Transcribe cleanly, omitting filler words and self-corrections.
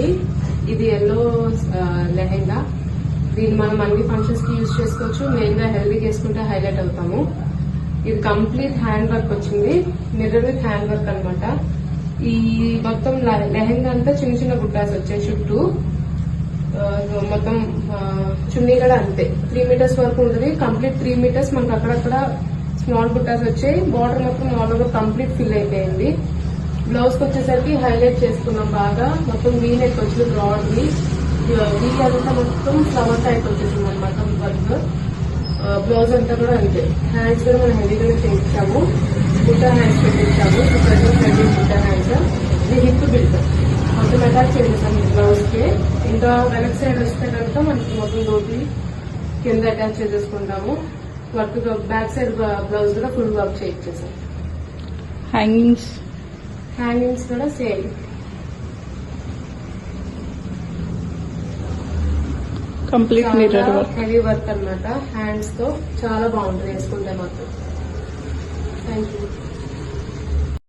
అండి. ఇది ఎల్లో లెహెంగా. దీన్ని మనం అన్ని ఫంక్షన్స్ కి యూజ్ చేసుకోవచ్చు. మెయిన్ గా హెల్దీకి వేసుకుంటే హైలైట్ అవుతాము. ఇది కంప్లీట్ హ్యాండ్ వర్క్ వచ్చింది, మిర్రర్ విత్ హ్యాండ్ వర్క్ అనమాట. ఈ మొత్తం లెహెంగా అంతా చిన్న చిన్న బుట్టాస్ వచ్చాయి చుట్టూ. మొత్తం చున్నీ కూడా అంతే 3 మీటర్స్ వరకు ఉంటుంది. కంప్లీట్ 3 మీటర్స్ మనకు అక్కడక్కడ స్మాల్ బుట్టాస్ వచ్చాయి. బార్డర్ మొత్తం ఆల్ ఓవర్ కంప్లీట్ ఫిల్ అయిపోయింది. బ్లౌజ్ కి వచ్చేసరికి హైలైట్ చేసుకున్నాం బాగా. మొత్తం వీ నెక్ వచ్చింది, బ్రాడ్ వీ అంతా మొత్తం ఫ్లవర్ టైప్ వచ్చేసింది అనమాట వర్క్. బ్లౌజ్ అంతా కూడా అంతే. హ్యాండ్స్ కూడా మనం హెవీగానే చేయించాము, బుట్టా హ్యాండ్స్ పెట్టించాము. బుట్టా హ్యాండ్స్, ఇది హిప్ బిల్ట్ మొత్తం అటాచ్ చేసేసాము బ్లౌజ్ కి. ఇంకా వెనక్ సైడ్ వస్తే కనుక మనకి మొత్తం దోటి కింద అటాచ్ చేసేసుకుంటాము. వర్క్ బ్యాక్ సైడ్ బ్లౌజ్ కూడా ఫుల్ వర్క్ చేయించేసాం. హ్యాంగింగ్స్ కూడా same complete mirror work, heavy work అనమాట. హ్యాండ్స్ తో చాలా బాగుంటుంది వేసుకుంటే మాత్రం. Thank you.